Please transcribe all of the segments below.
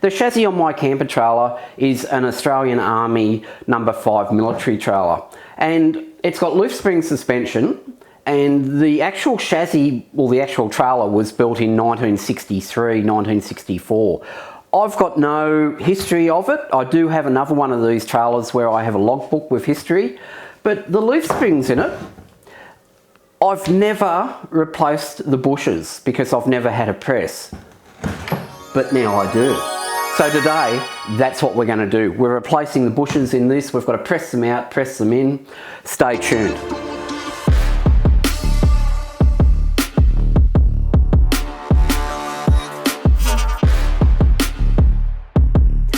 The chassis on my camper trailer is an Australian Army No. 5 military trailer, and it's got leaf spring suspension, and the actual chassis, well, the actual trailer was built in 1963, 1964. I've got no history of it. I do have another one of these trailers where I have a logbook with history, but the leaf springs in it, I've never replaced the bushes because I've never had a press, but now I do. So today, that's what we're going to do. We're replacing the bushes in this. We've got to press them out, press them in. Stay tuned.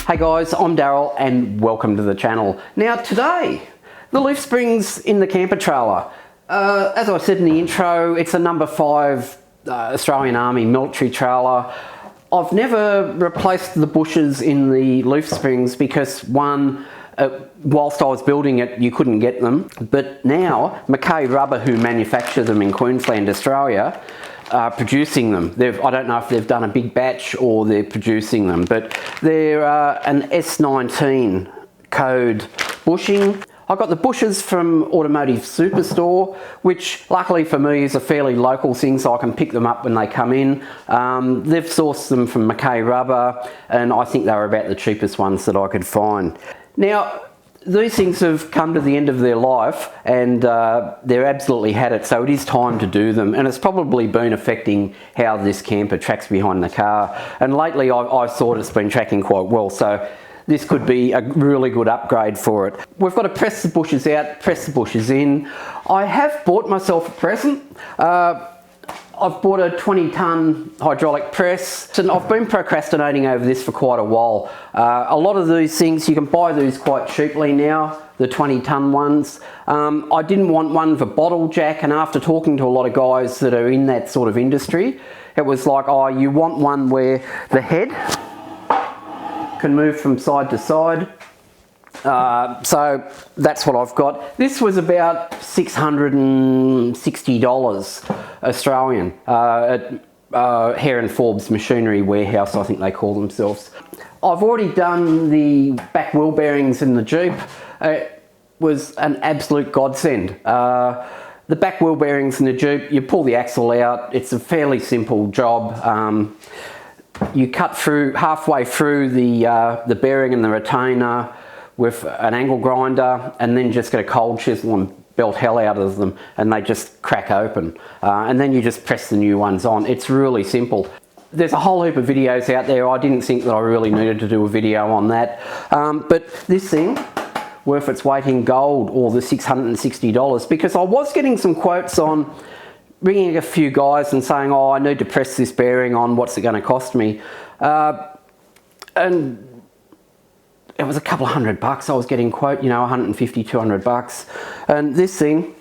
Hey guys, I'm Daryl and welcome to the channel. Now today, the leaf springs in the camper trailer. As I said in the intro, it's a No. 5 Australian Army military trailer. I've never replaced the bushes in the leaf springs because one, whilst I was building it, you couldn't get them. But now, McKay Rubber, who manufacture them in Queensland, Australia, are producing them. I don't know if they've done a big batch or they're producing them, but they're an S19 code bushing. I got the bushes from Automotive Superstore, which luckily for me is a fairly local thing, so I can pick them up when they come in. They've sourced them from McKay Rubber, and I think they were about the cheapest ones that I could find. Now, these things have come to the end of their life, and they're absolutely had it, so it is time to do them, and it's probably been affecting how this camper tracks behind the car. And lately I thought it's been tracking quite well, so this could be a really good upgrade for it. We've got to press the bushes out, press the bushes in. I have bought myself a present. I've bought a 20-ton hydraulic press, and I've been procrastinating over this for quite a while. A lot of these things, you can buy these quite cheaply now, the 20-ton ones. I didn't want one for bottle jack, and after talking to a lot of guys that are in that sort of industry, it was like, oh, you want one where the head can move from side to side. So that's what I've got. This was about $660 Australian at Hare and Forbes Machinery Warehouse, I think they call themselves. I've already done the back wheel bearings in the Jeep. It was an absolute godsend. The back wheel bearings in the Jeep, you pull the axle out. It's a fairly simple job. You cut through halfway through the bearing and the retainer with an angle grinder, and then just get a cold chisel and belt hell out of them, and they just crack open. And then you just press the new ones on. It's really simple. There's a whole heap of videos out there. I didn't think that I really needed to do a video on that. But this thing, worth its weight in gold, or the $660, because I was getting some quotes on ringing a few guys and saying, oh, I need to press this bearing on, what's it going to cost me? And it was a couple of $100. I was getting quote, you know, 150, 200 bucks. And this thing,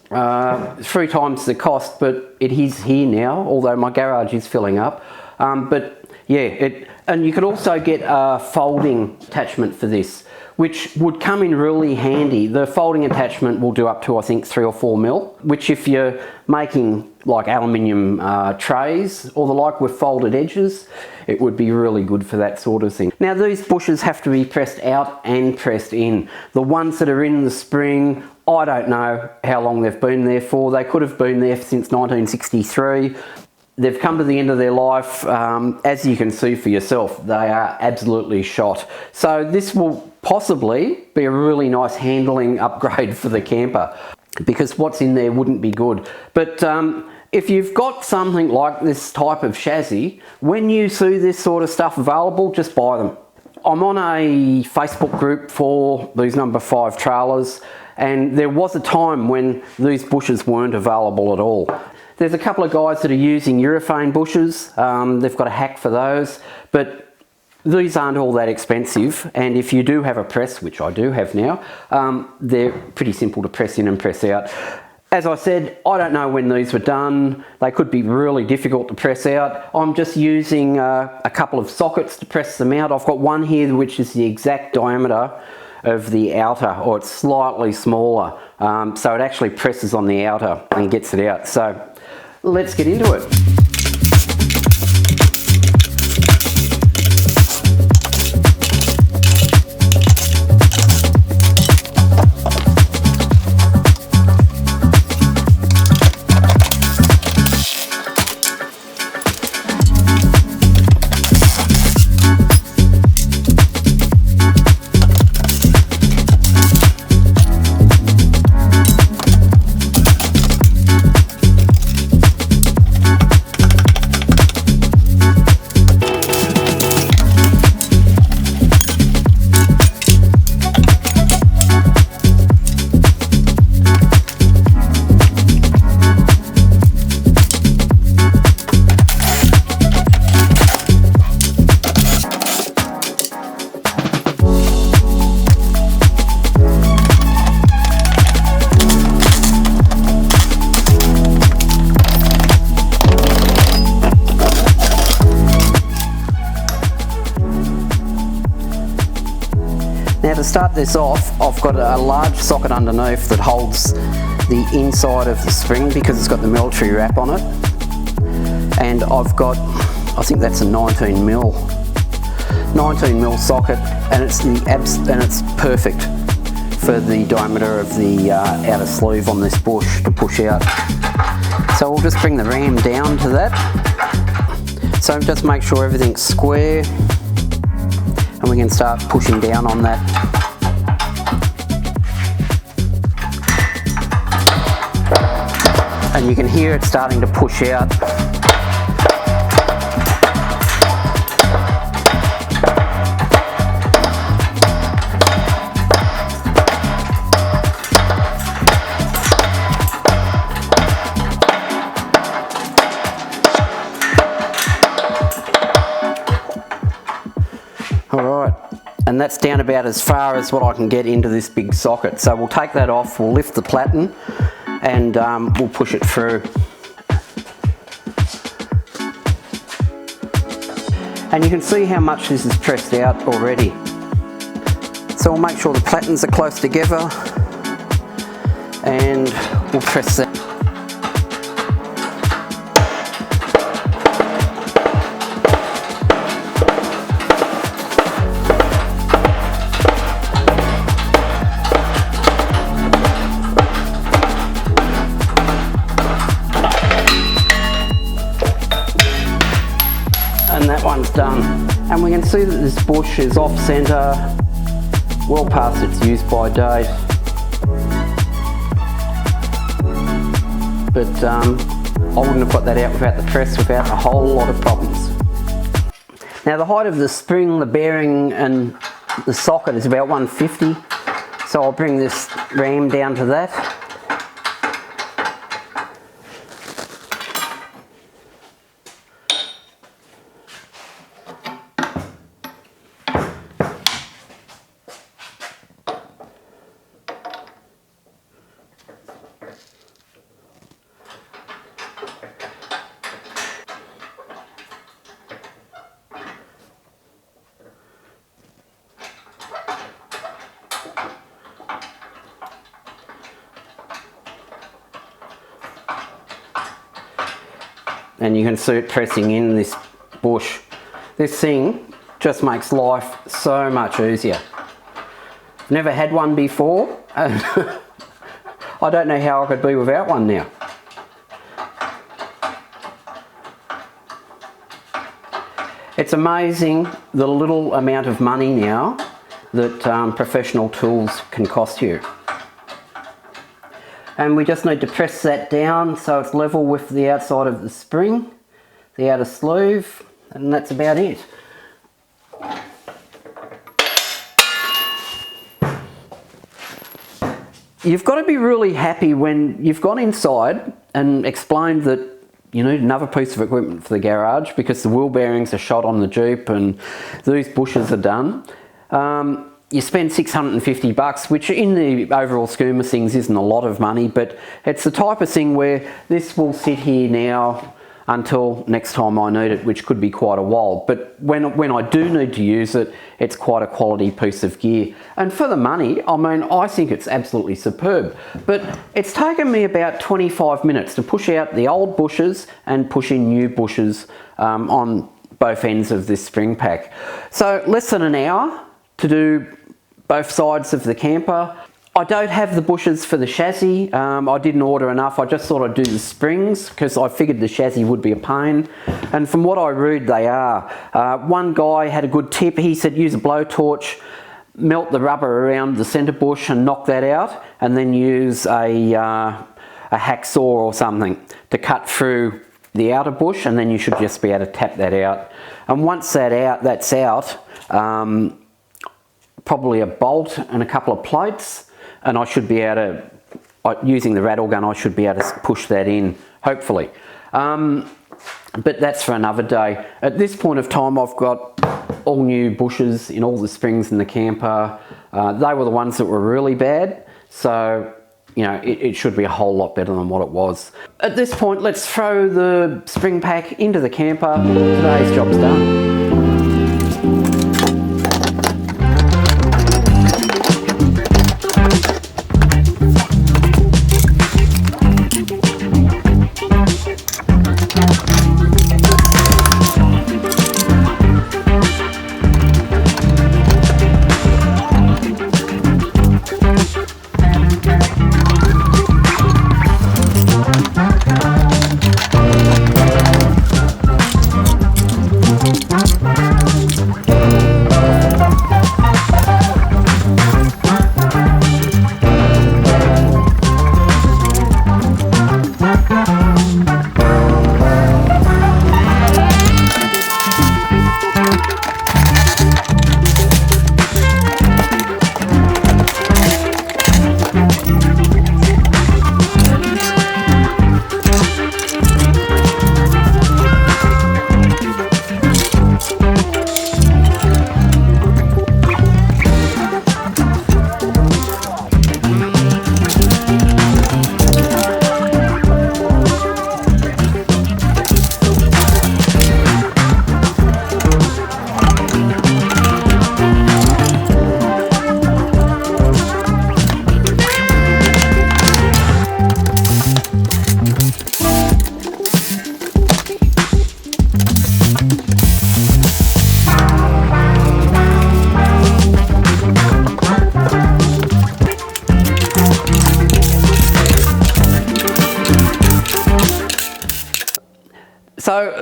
3 times the cost, but it is here now, although my garage is filling up. But yeah, and you could also get a folding attachment for this, which would come in really handy. The folding attachment will do up to, I think, 3 or 4 mil, which if you're making like aluminium trays or the like with folded edges, it would be really good for that sort of thing. Now these bushes have to be pressed out and pressed in. The ones that are in the spring, I don't know how long they've been there for. They could have been there since 1963. They've come to the end of their life. As you can see for yourself, they are absolutely shot. So this will possibly be a really nice handling upgrade for the camper, because what's in there wouldn't be good. But if you've got something like this type of chassis, when you see this sort of stuff available, just buy them. I'm on a Facebook group for these No. 5 trailers, and there was a time when these bushes weren't available at all. There's a couple of guys that are using urethane bushes. They've got a hack for those, but these aren't all that expensive. And if you do have a press, which I do have now, they're pretty simple to press in and press out. As I said, I don't know when these were done. They could be really difficult to press out. I'm just using a couple of sockets to press them out. I've got one here which is the exact diameter of the outer, or it's slightly smaller. So it actually presses on the outer and gets it out. So let's get into it. Now to start this off, I've got a large socket underneath that holds the inside of the spring because it's got the military wrap on it. And I've got, I think that's a 19mm socket, and it's perfect for the diameter of the outer sleeve on this bush to push out. So we'll just bring the ram down to that. So just make sure everything's square, and we can start pushing down on that. And you can hear it starting to push out. Alright, and that's down about as far as what I can get into this big socket. So we'll take that off, we'll lift the platen, and we'll push it through. And you can see how much this is pressed out already. So we'll make sure the platens are close together, and we'll press that. And that one's done. And we can see that this bush is off centre, well past its use by date. But I wouldn't have got that out without the press without a whole lot of problems. Now the height of the spring, the bearing and the socket is about 150. So I'll bring this ram down to that. And you can see it pressing in this bush. This thing just makes life so much easier. Never had one before, and I don't know how I could be without one now. It's amazing the little amount of money now that professional tools can cost you. And we just need to press that down so it's level with the outside of the spring, the outer sleeve, and that's about it. You've got to be really happy when you've gone inside and explained that you need another piece of equipment for the garage because the wheel bearings are shot on the Jeep and these bushes are done. You spend $650, which in the overall scheme of things isn't a lot of money, but it's the type of thing where this will sit here now until next time I need it, which could be quite a while. But when I do need to use it, it's quite a quality piece of gear. And for the money, I mean, I think it's absolutely superb. But it's taken me about 25 minutes to push out the old bushes and push in new bushes on both ends of this spring pack. So less than an hour to do both sides of the camper. I don't have the bushes for the chassis. I didn't order enough. I just thought I'd do the springs because I figured the chassis would be a pain. And from what I read, they are. One guy had a good tip. He said use a blowtorch, melt the rubber around the centre bush and knock that out, and then use a hacksaw or something to cut through the outer bush, and then you should just be able to tap that out. And once that's out, probably a bolt and a couple of plates, and I should be able to, using the rattle gun, I should be able to push that in, hopefully. But that's for another day. At this point of time, I've got all new bushes in all the springs in the camper. They were the ones that were really bad, so you know, it should be a whole lot better than what it was. At this point, let's throw the spring pack into the camper. Today's job's done.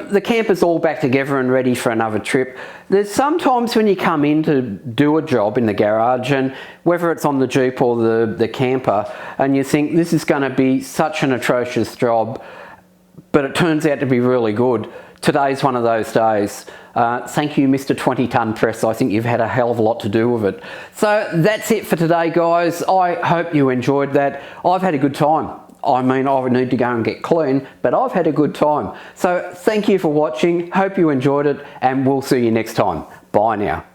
the camper's all back together and ready for another trip. There's sometimes when you come in to do a job in the garage, and whether it's on the Jeep or the camper, and you think this is going to be such an atrocious job, but it turns out to be really good. Today's one of those days. Thank you, Mr. 20 Tonne Press. I think you've had a hell of a lot to do with it. So that's it for today, guys. I hope you enjoyed that. I've had a good time. I mean, I would need to go and get clean, but I've had a good time. So thank you for watching. Hope you enjoyed it, and we'll see you next time. Bye now.